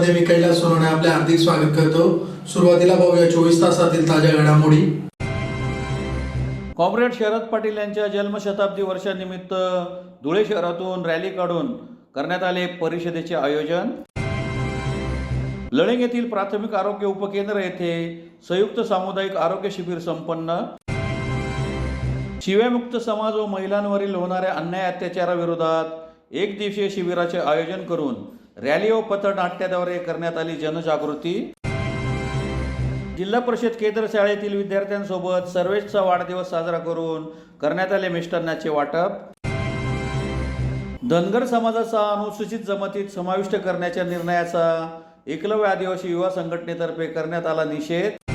मध्ये मी कैलास सोनवणे आपले हार्दिक स्वागत करतो। सुरुवातीला पाहूया 24 तासातील ताज्या घडामोडी। कॉम्रेड शरद पाटील यांच्या जन्मशताब्दी वर्षानिमित्त धुळे शहरातून रॅली काढून करण्यात आले परिषदेचे आयोजन। लळिंग येथील प्राथमिक आरोग्य उपकेंद्र येथे संयुक्त सामुदायिक आरोग्य शिबिर संपन्न। शिवेमुक्त समाज व महिलांवरील होणाऱ्या अन्याय अत्याचाराविरोधात एक दिवसीय शिबिराचे आयोजन करून रॅली व पथनाट्याद्वारे करण्यात आली जनजागृती। जिल्हा परिषद केंद्र शाळेतील विद्यार्थ्यांसोबत सर्वेचा वाढदिवस साजरा करून करण्यात आले मिष्टान्नाचे वाटप। धनगर समाजाचा अनुसूचित जमातीत समाविष्ट करण्याच्या निर्णयाचा एकलव्य आदिवासी युवा संघटनेतर्फे करण्यात आला निषेध।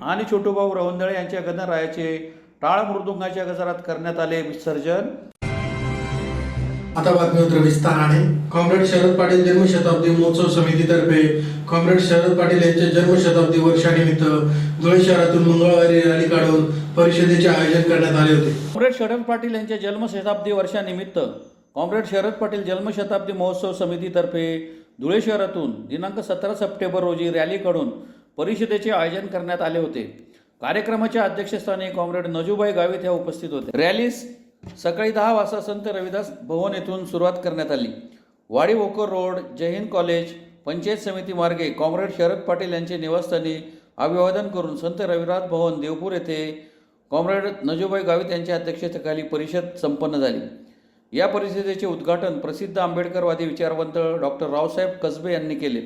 आणि छोटूभाऊ रवंदळे यांच्या गणरायाचे टाळ मृदुंगाच्या गजरात करण्यात आले विसर्जन। आता बातमीपत्र विस्ताराने। कॉम्रेड शरद पाटील जन्मशताब्दी महोत्सव समितीतर्फे कॉम्रेड शरद पाटील यांच्या जन्मशताब्दी वर्षानिमित्त धुळे शहरातून मंगळवारी रॅली काढून परिषदेचे आयोजन करण्यात आले होते। कॉम्रेड शरद पाटील यांच्या जन्मशताब्दी वर्षानिमित्त कॉम्रेड शरद पाटील जन्मशताब्दी महोत्सव समितीतर्फे धुळे शहरातून दिनांक 17 सप्टेंबर रोजी रॅली काढून परिषदेचे आयोजन करण्यात आले होते। कार्यक्रमाच्या अध्यक्षस्थानी कॉम्रेड नजूभाई गावित हे उपस्थित होते। रॅलीस सकाळी 10 वाजता संत रविदास भवन येथून सुरुवात करण्यात आली। वाडी भोकर रोड, जय हिंद कॉलेज, पंचायत समिती मार्गे कॉम्रेड शरद पाटील यांचे निवासस्थानी अभिवादन करून संत रविदास भवन देवपूर येथे कॉम्रेड नजूभाई गावित यांच्या अध्यक्षतेखाली परिषद संपन्न झाली। या परिषदेचे उद्घाटन प्रसिद्ध आंबेडकरवादी विचारवंत डॉक्टर रावसाहेब कसबे यांनी केले,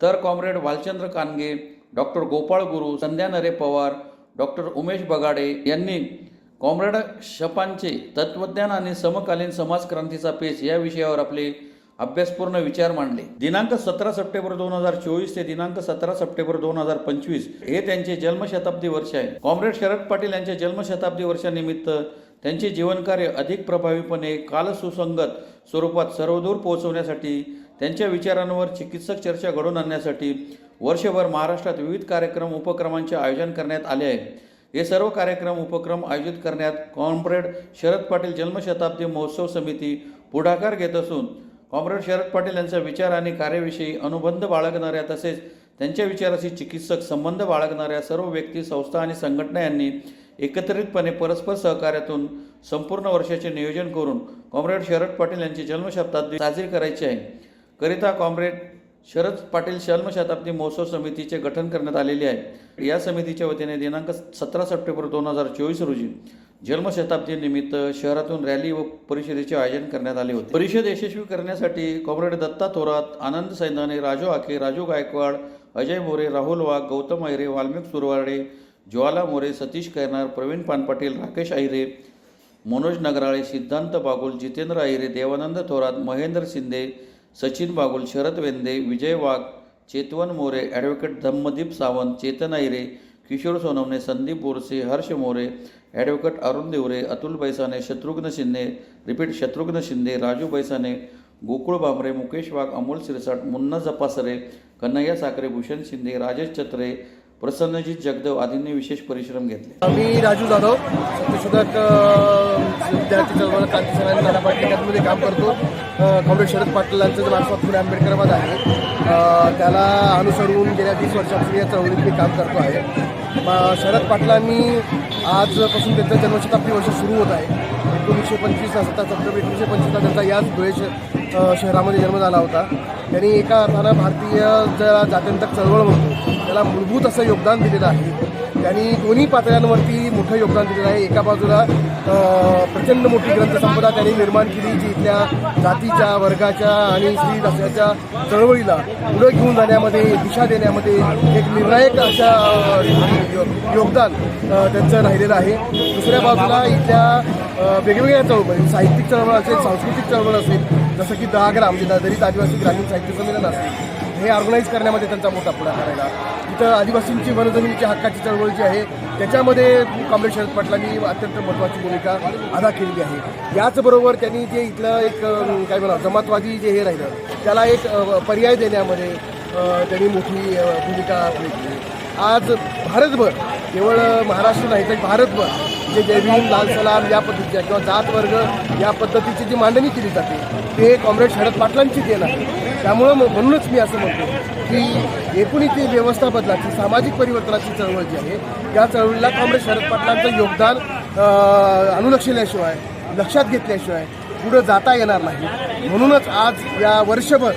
तर कॉम्रेड भालचंद्र कानगे, डॉक्टर गोपाळ गुरु, संध्या नरे पवार, डॉक्टर उमेश बगाडे यांनी कॉम्रेड शपांचे तत्वज्ञान आणि समकालीन समाजक्रांतीचा पेच या विषयावर आपले अभ्यासपूर्ण विचार मांडले। दिनांक 17 सप्टेंबर 2024 ते दिनांक 17 सप्टेंबर 2025 हे त्यांचे जन्मशताब्दी वर्ष आहे। कॉम्रेड शरद पाटील यांच्या जन्मशताब्दी वर्षानिमित्त त्यांचे जीवनकार्य अधिक प्रभावीपणे कालसुसंगत स्वरूपात सर्वदूर पोहोचवण्यासाठी त्यांच्या विचारांवर चिकित्सक चर्चा घडवून आणण्यासाठी वर्षभर महाराष्ट्रात विविध कार्यक्रम उपक्रमांचे आयोजन करण्यात आले आहे। हे सर्व कार्यक्रम उपक्रम आयोजित करण्यात कॉम्रेड शरद पाटील जन्मशताब्दी महोत्सव समिती पुढाकार घेत असून कॉम्रेड शरद पाटील यांचा विचार आणि कार्याविषयी अनुबंध बाळगणाऱ्या तसेच त्यांच्या विचाराशी चिकित्सक संबंध बाळगणाऱ्या सर्व व्यक्ती, संस्था आणि संघटना यांनी एकत्रितपणे परस्पर सहकार्यातून संपूर्ण वर्षाचे नियोजन करून कॉम्रेड शरद पाटील यांची जन्मशताब्दी साजरी करायची आहे। करिता कॉम्रेड शरद पाटील जन्मशताब्दी महोत्सव समितीचे गठन करण्यात आलेले आहे। या समितीच्या वतीने दिनांक 17 सप्टेंबर 2024 रोजी जन्मशताब्दी निमित्त शहरातून रॅली व परिषदेचे आयोजन करण्यात आले होते। परिषद यशस्वी करण्यासाठी कॉम्रेड दत्ता थोरात, आनंद सैंदाने, राजू आके, राजू गायकवाड, अजय मोरे, राहुल वाघ, गौतम अहिरे, वाल्मिक सुरवाडे, ज्वाला मोरे, सतीश कैनार, प्रवीण पानपाटील, राकेश अहिरे, मनोज नगराळे, सिद्धांत बागुल, जितेंद्र अहिरे, देवानंद थोरात, महेंद्र शिंदे, सचिन बागुल, शरद वेंदे, विजय वाघ, चेतवन मोरे, ॲडव्होकेट धम्मदीप सावंत, चेतन अहिरे, किशोर सोनवणे, संदीप बोरसे, हर्ष मोरे, ॲडव्होकेट अरुण देवरे, अतुल बैसाने, शत्रुघ्न शिंदे, राजू बैसाने, गोकुळ बांबरे, मुकेश वाघ, अमोल सिरसाट, मुन्ना जपासरे, कन्हैया साखरे, भूषण शिंदे, राजेश चत्रे, प्रसन्नजीत जगदेव आदींनी विशेष परिश्रम घेतले। मी राजू जाधव सत्यशोधक विद्यार्थी चळवळ क्रांती सेना नाना पाटील यामध्ये काम करतो। कॉम्रेड शरद पाटलांचं वारसा फुले आंबेडकरवाद आहे, त्याला अनुसरून गेल्या 20 वर्षापासून या चळवळीत मी काम करतो आहे। शरद पाटलांनी आजपासून त्यांचं जन्मशताब्दी वर्ष सुरू होत आहे। 1925 17 सप्टेंबर 1925 त्यांचा याच धुळे शहरामध्ये जन्म झाला होता। त्यांनी एका अर्थानं भारतीय ज्याला जात्यंतक चळवळ म्हणतो त्याला मूलभूत असं योगदान दिलेलं आहे। त्यांनी दोन्ही पातळ्यांवरती मोठं योगदान दिलेलं आहे। एका बाजूला प्रचंड मोठी ग्रंथसंपदा त्यांनी निर्माण केली, जी इथल्या जातीच्या, वर्गाच्या आणि स्त्री जातीच्या चळवळीला पुढे घेऊन जाण्यामध्ये, दिशा देण्यामध्ये एक निर्णायक अशा योगदान त्यांचं राहिलेलं आहे। दुसऱ्या बाजूला इथल्या वेगवेगळ्या चळवळी, साहित्यिक चळवळ असेल, सांस्कृतिक चळवळ असेल, जसं की दहाग्राम म्हणजे दलित आदिवासी ग्रामीण साहित्य संमेलन असेल, हे ऑर्गनाईज करण्यामध्ये त्यांचा मोठा पुढाकार राहिला। इथं आदिवासींची वनजमिनीची हक्काची चळवळ जी आहे त्याच्यामध्ये कॉम्रेड शरद पाटलांनी अत्यंत महत्त्वाची भूमिका अदा केलेली आहे। याचबरोबर त्यांनी जे इथलं एक काय म्हणा जमातवादी जे हे राहिलं त्याला एक पर्याय देण्यामध्ये त्यांनी मोठी भूमिका केली। आज भारतभर, केवळ महाराष्ट्र नाही तर भारतभर जे जय भीम लाल सलाम या पद्धतीच्या किंवा जात वर्ग या पद्धतीची जी मांडणी केली जाते ते कॉम्रेड शरद पाटलांची देण आहे. त्यामुळं म्हणूनच मी असं म्हणतो की एकूण ती व्यवस्था बदलाची सामाजिक परिवर्तनाची चळवळ जी आहे या चळवळीला कॉम्रेड शरद पाटलांचं योगदान अनुलक्षल्याशिवाय लक्षात घेतल्याशिवाय पुढं जाता येणार नाही. म्हणूनच आज या वर्षभर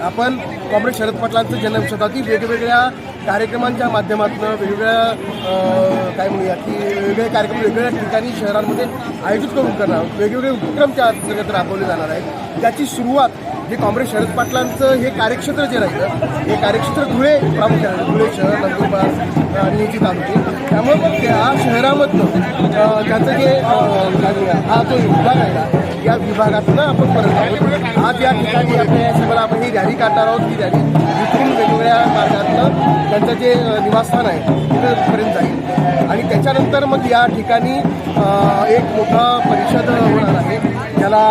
आपण कॉम्रेड शरद पाटलांचं जन्मशताब्दी वेगवेगळ्या कार्यक्रमांच्या माध्यमातून वेगवेगळ्या काय म्हणूया की वेगवेगळे कार्यक्रम वेगवेगळ्या ठिकाणी शहरांमध्ये आयोजित करून करणार वेगवेगळे उपक्रम त्या अंतर्गत राबवले जाणार आहेत. त्याची सुरुवात जे कॉम्रेड शरद पाटलांचं हे कार्यक्षेत्र जे राहिलं हे कार्यक्षेत्र धुळे प्रामुख्याने धुळे शहर नंदुरबार आणि याची तालुके त्यामुळे मग त्या शहरामधनं त्याचं जे काय म्हणूया हा जो विभाग आहे या विभागातून आपण परत आहोत. आज या ठिकाणी आपल्या या सभेला आपण ही रॅली काढणार आहोत. ही रॅली इथून वेगवेगळ्या मार्गातनं त्यांचं जे निवासस्थान आहे तिथपर्यंत जाईल आणि त्याच्यानंतर मग या ठिकाणी एक मोठा परिषद होणार आहे. त्याला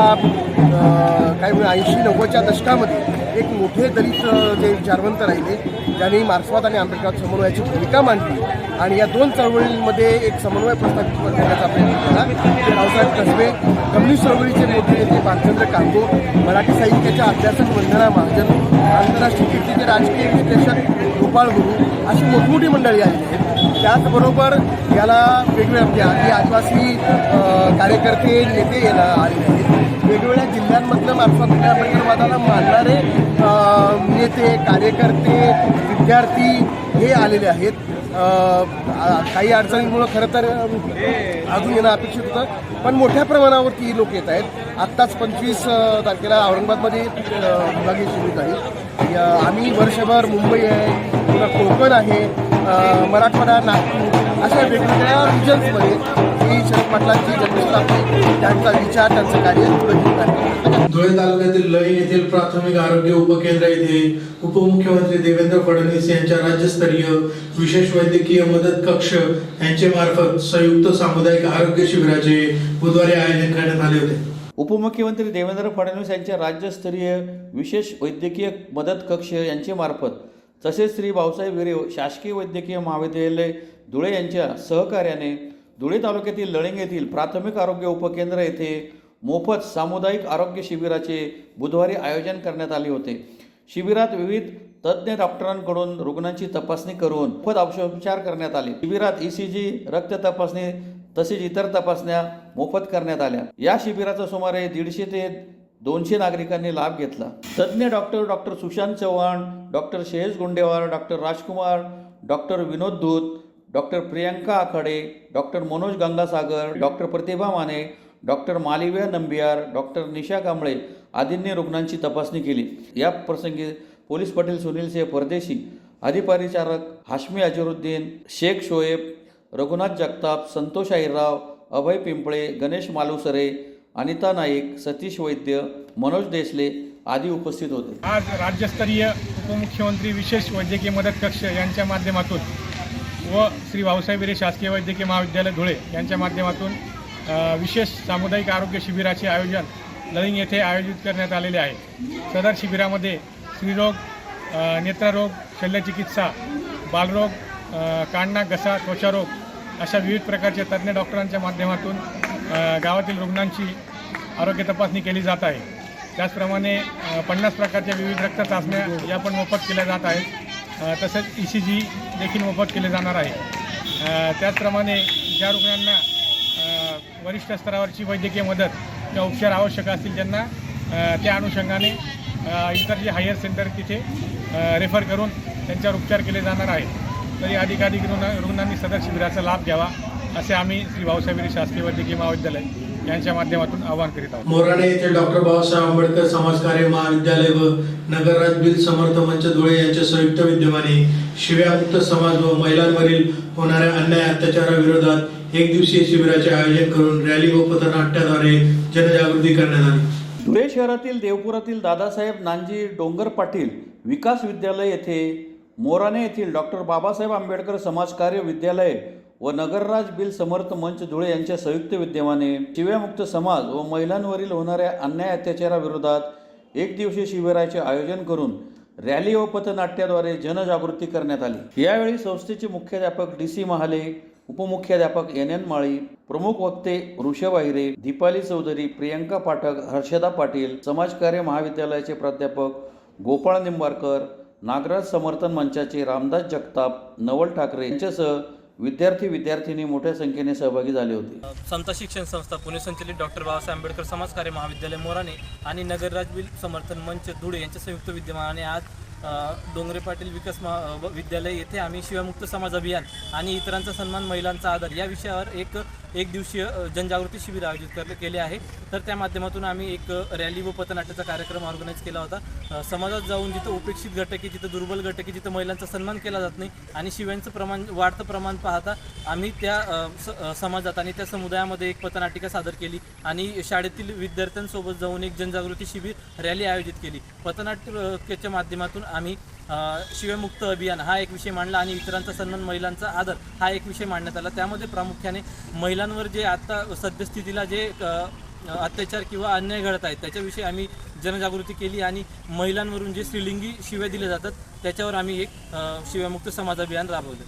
काय म्हणूया 80-90च्या दशकामध्ये एक मोठे दलित जे विचारवंत राहिले ज्यांनी मार्क्सवाद आणि आंबेडकर समन्वयाची भूमिका मांडली आणि या दोन चळवळींमध्ये एक समन्वय प्रस्थापित करण्याचा प्रयत्न केला. रावसाहेब कसबे कम्युनिस्ट चळवळीचे मोठे नेते भालचंद्र कांगो मराठी साहित्याच्या अभ्यासक वंदना महाजन आंतरराष्ट्रीय कीर्तीचे राजकीय विश्लेषक गोपाळ गुरु अशी मोठमोठी मंडळी आलेली आहेत. त्याचबरोबर याला वेगवेगळ्या म्हणजे आदिवासी कार्यकर्ते नेते याला आलेले आहेत. वेगवेगळ्या जिल्ह्यांमधलं मार्क्सवाद आणि आंबेडकरवादाला मानणारे नेते कार्यकर्ते विद्यार्थी हे आलेले आहेत. काही अडचणींमुळं खरं तर अजून येणं अपेक्षित होतं पण मोठ्या प्रमाणावरती लोक येत आहेत. आत्ताच 25 तारखेला औरंगाबादमध्ये विभागीय शिबिर झाली. आम्ही वर्षभर मुंबई आहे पुन्हा कोकण आहे मराठवाडा नागपूर अशा वेगवेगळ्या रिजन्समध्ये ही शरद पाटलांची जन्मशताब्दी त्यांचा विचार त्यांचं कार्य पुढे घेऊन आहे. धुळे तालुक्यातील लई येथील प्राथमिक आरोग्य उपकेंद्र येथे उपमुख्यमंत्री देवेंद्र फडणवीस यांच्या राज्यस्तरीय विशेष वैद्यकीय मदत कक्ष यांचे मार्फत संयुक्त सामुदायिक आरोग्य शिबिराचे बुधवारी आयोजन करण्यात आले होते. उपमुख्यमंत्री देवेंद्र फडणवीस यांच्या राज्यस्तरीय विशेष वैद्यकीय मदत कक्ष यांचे मार्फत तसेच श्री भाऊसाहेब विरे शासकीय वैद्यकीय महाविद्यालय धुळे यांच्या सहकार्याने धुळे तालुक्यातील लळिंग येथील प्राथमिक आरोग्य उपकेंद्र येथे मोफत सामुदायिक आरोग्य शिबिराचे बुधवारी आयोजन करण्यात आले होते. शिबिरात विविध तज्ज्ञ डॉक्टरांकडून रुग्णांची तपासणी करून मोफत औषधोपचार करण्यात आले. शिबिरात ECG रक्त तपासणी तसेच इतर तपासण्या मोफत करण्यात आल्या. या शिबिराचा सुमारे 150 ते 200 नागरिकांनी लाभ घेतला. तज्ज्ञ डॉक्टर सुशांत चव्हाण, डॉक्टर शेष गुंडेवार, डॉक्टर राजकुमार, डॉक्टर विनोद दूत, डॉक्टर प्रियंका आखाडे, डॉक्टर मनोज गंगासागर, डॉक्टर प्रतिभा माने, डॉक्टर मालिव्या नंबियार, डॉक्टर निशा कांबळे आदींनी रुग्णांची तपासणी केली. या प्रसंगी पोलीस पाटील सुनील सिंह परदेशी, अधिपरिचारक हाशमी अजरुद्दीन, शेख शोएब, रघुनाथ जगताप, संतोष आहिरराव, अभय पिंपळे, गणेश मालुसरे, अनिता नाईक, सतीश वैद्य, मनोज देसले आदी उपस्थित होते. आज राज्यस्तरीय उपमुख्यमंत्री विशेष वैद्यकीय मदत कक्ष यांच्या माध्यमातून व श्री भाऊसाहेब विरे शासकीय वैद्यकीय महाविद्यालय धुळे यांच्या माध्यमातून विशेष सामुदायिक आरोग्य शिबिराचे आयोजन लळिंग येथे आयोजित करण्यात आलेले आहे. सदर शिबिरामध्ये स्त्रीरोग, नेत्ररोग, शल्यचिकित्सा, बालरोग, कांडा घसा त्वचारोग अशा विविध प्रकारच्या तज्ज्ञ डॉक्टरांच्या माध्यमातून गावातील रुग्णांची आरोग्य तपासणी केली जात आहे. त्याचप्रमाणे 50 प्रकारच्या विविध रक्त चाचण्या या पण मोफत केल्या जात आहेत. तसेच ECG देखील मोफत केले जाणार आहे. त्याचप्रमाणे ज्या रुग्णांना वरिष्ठ स्तरावरची वैद्यकीय मदत किंवा उपचार आवश्यक असतील त्यांना त्या अनुषंगाने इतर जे हायर सेंटर तिथे रेफर करून त्यांच्यावर उपचार केले जाणार आहेत. तरी अधिकाधिक रुग्णांनी सदर शिबिराचा लाभ घ्यावा असे आम्ही श्री भाऊसाहेब विरे शासकीय वैद्यकीय महाविद्यालय यांच्या माध्यमातून आवाहन करीत आहोत. मोराणे येथे डॉक्टर बाबासाहेब आंबेडकर समाजकार्य महाविद्यालय व नगरराज बिल समर्थ मंच धुळे यांच्या संयुक्त विद्यमाने शिव्यामुक्त समाज व महिलांवरील होणाऱ्या अन्याय अत्याचाराविरोधात एक दिवसीय शिबिराचे आयोजन करून रॅली व पथनाट्याद्वारे जनजागृती करण्यात आली. धुळे शहरातील देवपुरातील दादासाहेब नानजी डोंगर पाटील विकास विद्यालय येथे मोराणे येथील डॉक्टर बाबासाहेब आंबेडकर समाजकार्य विद्यालय व नगरराज बिल समर्थ मंच धुळे यांच्या संयुक्त विद्यमाने शिव्यामुक्त समाज व महिलांवरील होणाऱ्या अन्याय अत्याचाराविरोधात एक दिवसीय शिबिराचे आयोजन करून रॅली व पथनाट्याद्वारे जनजागृती करण्यात आली. यावेळी संस्थेचे मुख्याध्यापक DC महाले, उपमुख्याध्यापक NN माळी, प्रमुख वक्ते ऋषभ अहिरे, दीपाली चौधरी, प्रियंका पाठक, हर्षदा पाटील, समाजकार्य महाविद्यालयाचे प्राध्यापक गोपाळ निंबारकर, नागराज समर्थन मंचाचे रामदास जगताप, नवल ठाकरे यांच्यासह विद्यार्थी-विद्यार्थिनी मोठ्या संख्येने सहभागी झाले होते. समता शिक्षण संस्था पुणे संचलित डॉक्टर बाबासाहेब आंबेडकर समाजकार्य महाविद्यालय मोराणे आणि नगरराज समर्थन मंच धुळे यांच्या संयुक्त विद्यमानाने आज डोंगरे पाटील विकास विद्यालय येथे आम्ही शिवमुक्त समाज अभियान आणि इतरांचा सन्मान महिलांचा आदर या विषयावर एक दिवशीय जनजागृती शिबिर आयोजित केले आहे. तर त्या माध्यमातून आम्ही एक रॅली व पथनाट्याचा कार्यक्रम ऑर्गनाईज केला होता. समाजात जाऊन जिथं उपेक्षित घटक आहे, जिथं दुर्बल घटक आहे, जिथं महिलांचा सन्मान केला जात नाही आणि शिव्यांचं वाढतं प्रमाण पाहता आम्ही त्या समाजात आणि त्या समुदायामध्ये एक पथनाटिका सादर केली आणि शाळेतील विद्यार्थ्यांसोबत जाऊन एक जनजागृती शिबिर रॅली आयोजित केली. पथनाट्याच्या माध्यमातून आम्ही शिवमुक्त अभियान हा एक विषय मांडला आणि इतरांचा सन्मान महिलांचा आदर हा एक विषय मांडण्यात आला. त्यामध्ये प्रामुख्याने महिलांवर जे आता सद्यस्थितीला जे अत्याचार किंवा अन्याय घडत आहेत त्याच्याविषयी आम्ही जनजागृती केली आणि महिलांवरून जे स्त्रीलिंगी शिव्या दिल्या जातात त्याच्यावर आम्ही एक शिवमुक्त समाज अभियान राबवले.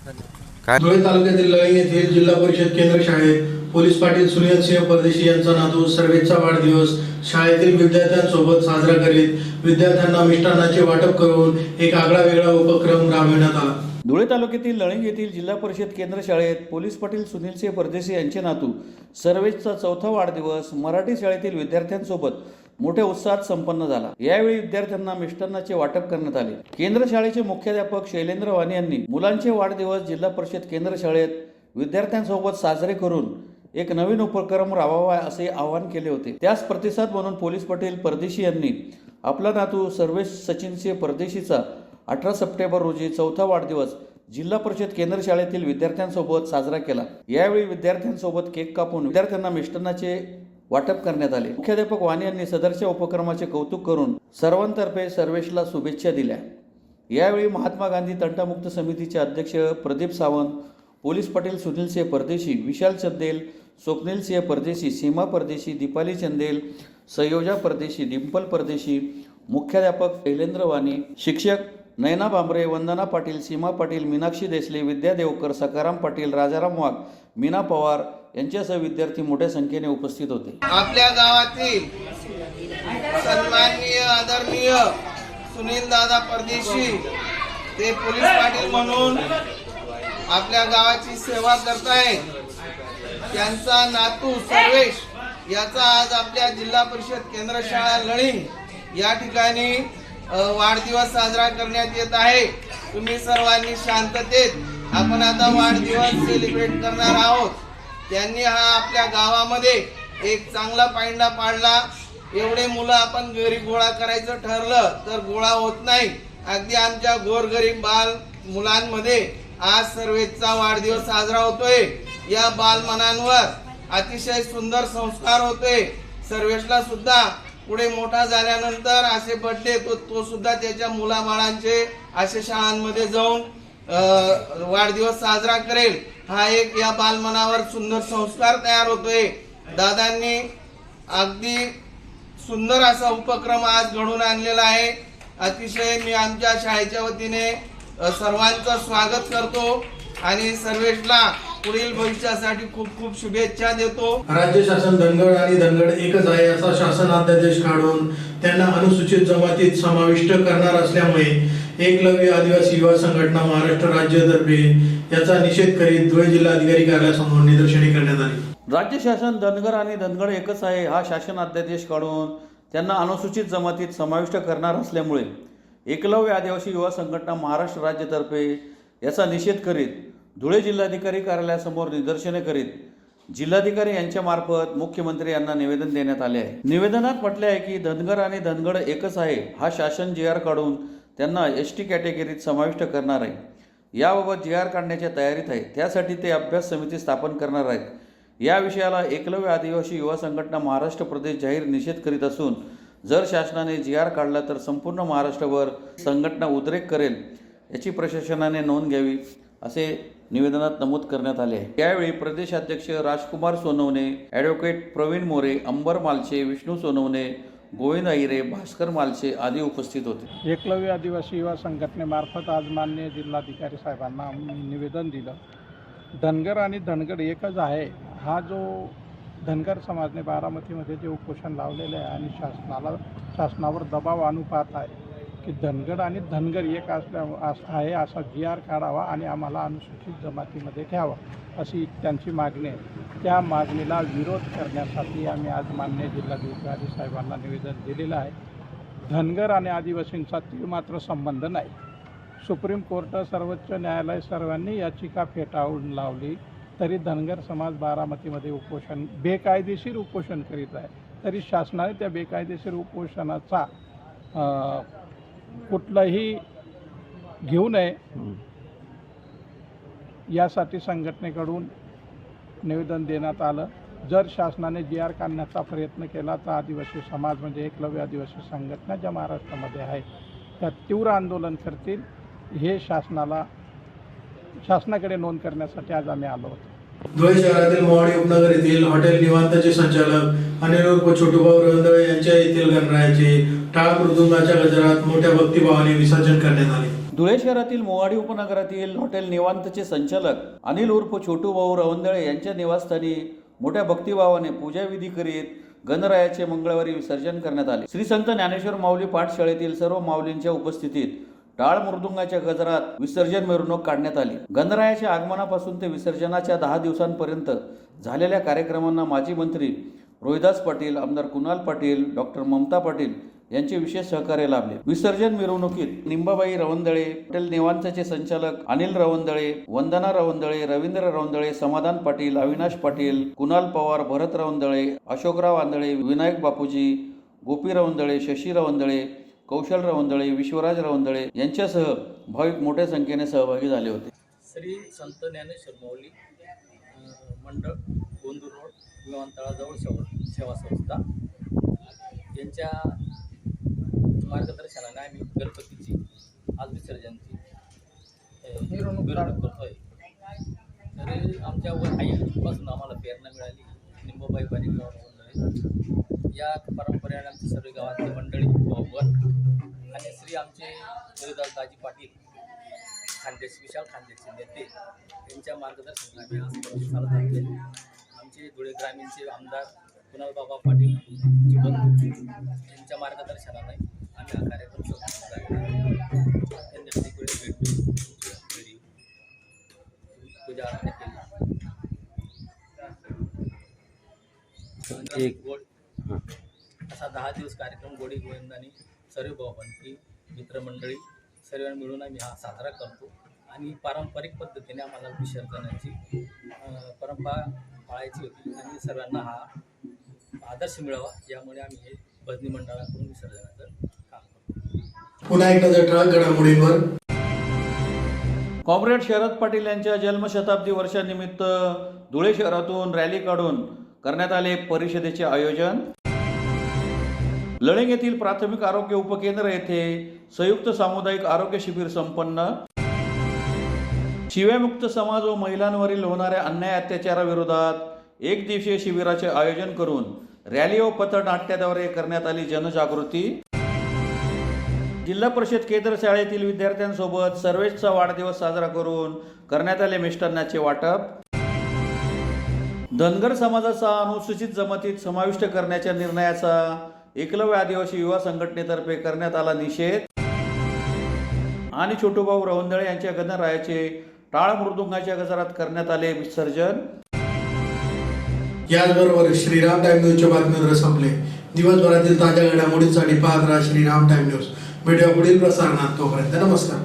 धन्यवाद. धुळे तालुक्यातील लळिंग येथील जिल्हा परिषद केंद्र शाळेत पोलीस पाटील सुनील सिंह परदेशी यांचा नातू सर्वेचा वाढदिवस शाळेतील विद्यार्थ्यांसोबत साजरा करीत विद्यार्थ्यांना मिष्टान्नाचे वाटप करून एक आगळा वेगळा उपक्रम राबविण्यात आला. धुळे तालुक्यातील लळिंग येथील जिल्हा परिषद केंद्र शाळेत पोलीस पाटील सुनील सिंह परदेशी यांचे नातू सर्वेचा 4था वाढदिवस मराठी शाळेतील विद्यार्थ्यांसोबत मोठ्या उत्साहात संपन्न झाला. यावेळी विद्यार्थ्यांना मिष्टान्नाचे वाटप करण्यात आले. केंद्र शाळेचे मुख्याध्यापक शैलेंद्र वाणी यांनी मुलांचे वाढदिवस जिल्हा परिषद केंद्र शाळेत विद्यार्थ्यांसोबत साजरे करून एक नवीन उपक्रम राबवावा असे आवाहन केले होते. त्यास प्रतिसाद म्हणून पोलीस पाटील परदेशी यांनी आपला नातू सर्वेश सचिन सिंह परदेशीचा 18 सप्टेंबर रोजी 4था वाढदिवस जिल्हा परिषद केंद्र शाळेतील विद्यार्थ्यांसोबत साजरा केला. यावेळी विद्यार्थ्यांसोबत केक कापून विद्यार्थ्यांना मिष्टान्नाचे वाटप करण्यात आले. मुख्याध्यापक वाणी यांनी सदरच्या उपक्रमाचे कौतुक करून सर्वांतर्फे सर्वेशला शुभेच्छा दिल्या. यावेळी महात्मा गांधी तंटामुक्त समितीचे अध्यक्ष प्रदीप सावंत, पोलीस पाटील सुनील सिंह परदेशी, विशाल चंदेल, स्वप्नील सिंह परदेशी, सीमा परदेशी, दीपाली चंदेल, सयोजा परदेशी, डिंपल परदेशी, मुख्याध्यापक शैलेंद्र वाणी, शिक्षक नयना बांबरे, वंदना पाटील, सीमा पाटील, मीनाक्षी देसले, विद्या देवकर, सकाराम पाटील, राजाराम वाघ, मीना पवार यांच्यासह विद्यार्थी मोठ्या संख्येने उपस्थित होते. आपल्या गावातील सन्माननीय आदरणीय सुनील दादा परदेशी ते पोलीस पाटील म्हणून आपल्या गावाची सेवा करताय. त्यांचा नातू सर्वेश याचा आज आपल्या जिल्हा परिषद केंद्र शाळा लळिंग या ठिकाणी वाढदिवस साजरा करण्यात येत आहे. तुम्ही सर्वांनी शांततेत आपण आता वाढदिवस सेलिब्रेट करणार आहोत. त्यांनी हा आपल्या गावामध्ये एक चांगला पायंडा पाडला. एवढे मुलं आपण घरी गोळा करायचं ठरलं तर गोळा होत नाही. अगदी आमच्या गोरगरीब बाल मुलांमध्ये आज सर्वेचा वाढदिवस साजरा होतोय. या बालमनांवर अतिशय सुंदर संस्कार होतोय. सर्वेशला सुद्धा पुढे मोठा झाल्यानंतर असे बर्थडे तो सुद्धा त्याच्या मुलाबाळांचे असे शाळांमध्ये जाऊन वाढदिवस साजरा करेल. हा एक या बालमनावर सुंदर संस्कार तयार होतोय. दादांनी अगदी सुंदर असा उपक्रम आज घडून आणलेला आहे. अतिशय मी आमच्या शाळेच्या वतीने सर्वांचं स्वागत करतो आणि सर्वेशला पुढील भविष्यासाठी खूप खूप शुभेच्छा देतो. राज्य शासन धनगड आणि धनगड एकच आहे असा शासन अध्यादेश काढून त्यांना अनुसूचित जमातीत समाविष्ट करणार असल्यामुळे एकलव्य आदिवासी युवा संघटना महाराष्ट्र राज्यातर्फे याचा निषेध करीत धुळे जिल्हाधिकारी कार्यालयासमोर निदर्शने करण्यात आली. राज्य शासन धनगर आणि धनगड एकच आहे हा शासन अध्यादेश काढून त्यांना अनुसूचित जमातीत समाविष्ट करणार असल्यामुळे एकलव्य आदिवासी युवा संघटना महाराष्ट्र राज्यातर्फे याचा निषेध करीत धुळे जिल्हाधिकारी कार्यालयासमोर निदर्शने करीत जिल्हाधिकारी यांच्या मार्फत मुख्यमंत्री यांना निवेदन देण्यात आले आहे. निवेदनात म्हटले आहे की धनगर आणि धनगड एकच आहे हा शासन GR काढून त्यांना ST कॅटेगरीत समाविष्ट करणार आहे. याबाबत GR काढण्याच्या तयारीत आहे. त्यासाठी ते अभ्यास समिती स्थापन करणार आहेत. या विषयाला एकलव्य आदिवासी युवा संघटना महाराष्ट्र प्रदेश जाहीर निषेध करीत असून जर शासनाने GR काढला तर संपूर्ण महाराष्ट्रभर संघटना उद्रेक करेल याची प्रशासनाने नोंद घ्यावी असे निवेदनात नमूद करण्यात आले आहे. यावेळी प्रदेशाध्यक्ष राजकुमार सोनवणे, ॲडव्होकेट प्रवीण मोरे, अंबर मालचे, विष्णू सोनवणे, गोविंद अहिरे, भास्कर मालचे आदी उपस्थित होते. एकलव्य आदिवासी युवा संघटनेमार्फत आज माननीय जिल्हाधिकारी साहेबांना आम्ही निवेदन दिलं धनगर आणि धनगर एकच आहे. हा जो धनगर समाजने बारामतीमध्ये जे उपोषण लावलेले आहे आणि शासनावर दबाव आणू पाहत आहे की धनगर आणि धनगर एक आहे असा GR काढावा आणि आम्हाला अनुसूचित जमातीमध्ये ठेवावा अशी त्यांची मागणी आहे. त्या मागणीला विरोध करण्यासाठी आम्ही आज माननीय जिल्हाधिकारी साहेबांना निवेदन दिलेलं आहे. धनगर आणि आदिवासींचा तीळ मात्र संबंध नाही. सुप्रीम कोर्ट, सर्वोच्च न्यायालय सर्वांनी याचिका फेटाळून लावली तरी धनगर समाज बारामतीमध्ये बेकायदेशीर उपोषण करीत आहे. तरी शासनाने त्या बेकायदेशीर उपोषणाचा कुठलाही घेऊ नये यासाठी संघटनेकडून निवेदन देण्यात आलं. जर शासनाने GR काढण्याचा प्रयत्न केला तर आदिवासी समाज म्हणजे एकलव्य आदिवासी संघटना ज्या महाराष्ट्रामध्ये आहे त्या तीव्र आंदोलन करतील. हे शासनाकडे नोंद करण्यासाठी आज आम्ही आलो होतो. धुळे शहरातील मोहाडी उपनगर येथील हॉटेल निवांतचे संचालक अनिल उर्फ छोटूभाऊ रवंदळे यांच्या येथील गणरायाचे टाळ मृदुंगाच्या गजरात मोठ्या भक्तिभावाने विसर्जन करण्यात आले. धुळे शहरातील मोहाडी उपनगरातील हॉटेल निवांतचे संचालक अनिल उर्फ छोटूभाऊ रवंदळे यांच्या निवासस्थानी मोठ्या भक्तिभावाने पूजाविधी करीत गणरायाचे मंगळवारी विसर्जन करण्यात आले. श्री संत ज्ञानेश्वर माऊली पाठशाळेतील सर्व माऊलींच्या उपस्थितीत टाळ मृदुंगाच्या गजरात विसर्जन मिरवणूक काढण्यात आली. गणरायाच्या आगमनापासून ते विसर्जनाच्या 10 दिवसांपर्यंत झालेल्या कार्यक्रमांना माजी मंत्री रोहिदास पाटील, आमदार कुणाल पाटील, डॉक्टर ममता पाटील यांचे विशेष सहकार्य लाभले. विसर्जन मिरवणुकीत निंबाबाई रवंदळे, हॉटेल निवांतचे संचालक अनिल रवंदळे, वंदना रवंदळे, रवींद्र रवंदळे, समाधान पाटील, अविनाश पाटील, कुणाल पवार, भरत रवंदळे, अशोकराव आंधळे, विनायक बापूजी, गोपी रवंदळे, शशी रवंदळे, कौशल रवंदळे, विश्वराज रवंदळे यांच्यासह भाविक मोठ्या संख्येने सहभागी झाले होते. श्री संत ज्ञानेश्वर माऊली मंडळ, गोंदूर रोड, विमानतळाजवळ सेवा संस्था यांच्या मार्गदर्शनाने आम्ही गणपतीची आज विसर्जनची मिरवणूक करतोय. तरी आमच्या आईपासून आम्हाला प्रेरणा मिळाली. निंबाबाई बारीकराव रवंदळे या परंपरेने आमच्या सर्व गावातली मंडळी आणि श्री आमचे रोहिदास दाजी पाटील खानदेश, विशाल खानदेशचे नेते यांच्या मार्गदर्शनाने आज चालत आहे. आमचे धुळे ग्रामीणचे आमदार कुणाल बाबा पाटील यांच्या मार्गदर्शनाने आम्ही हा कार्यक्रम पूजा अर्चना केली. गोड असा 10 दिवस कार्यक्रम गोडी गोविंदाने सर्व भावंती मित्रमंडळी सर्व मिळून आम्ही हा साजरा करतो. आणि पारंपरिक पद्धतीने आम्हाला विसर्जनाची परंपरा पाळायची होती आणि सर्वांना हा आदर्श मिळावा यामुळे आम्ही हे भजनी मंडळाकडून विसर्जनाचं काम करतो. पुन्हा एकदा ठळक घडामोडींवर. कॉम्रेड शरद पाटील यांच्या जन्मशताब्दी वर्षानिमित्त धुळे शहरातून रॅली काढून करण्यात आले परिषदेचे आयोजन. लळिंग येथील प्राथमिक आरोग्य उपकेंद्र येथे संयुक्त सामुदायिक आरोग्य शिबिर संपन्न. शिव्यामुक्त समाज व महिलांवरील होणाऱ्या अन्याय अत्याचाराविरोधात 1 दिवसीय शिबिराचे आयोजन करून रॅली व पथनाट्याद्वारे करण्यात आली जनजागृती. जिल्हा परिषद केंद्र शाळेतील विद्यार्थ्यांसोबत सर्वेचा वाढदिवस साजरा करून करण्यात आले मिष्टान्नाचे वाटप. धनगर समाजाचा अनुसूचित जमातीत समाविष्ट करण्याच्या निर्णयाचा एकलव्य आदिवासी युवा संघटनेतर्फे करण्यात आला निषेध. आणि छोटूभाऊ रवंदळे यांच्या गणरायाचे टाळ मृदुंगाच्या गजरात करण्यात आले विसर्जन. याचबरोबर श्रीराम टाइम न्यूजच्या बातमीपत्र संपले. दिवसभरातील ताज्या घडामोडींसाठी पाहत राहा श्रीराम टाइम न्यूज. भेटूया पुढील प्रसारणात. तोपर्यंत नमस्कार.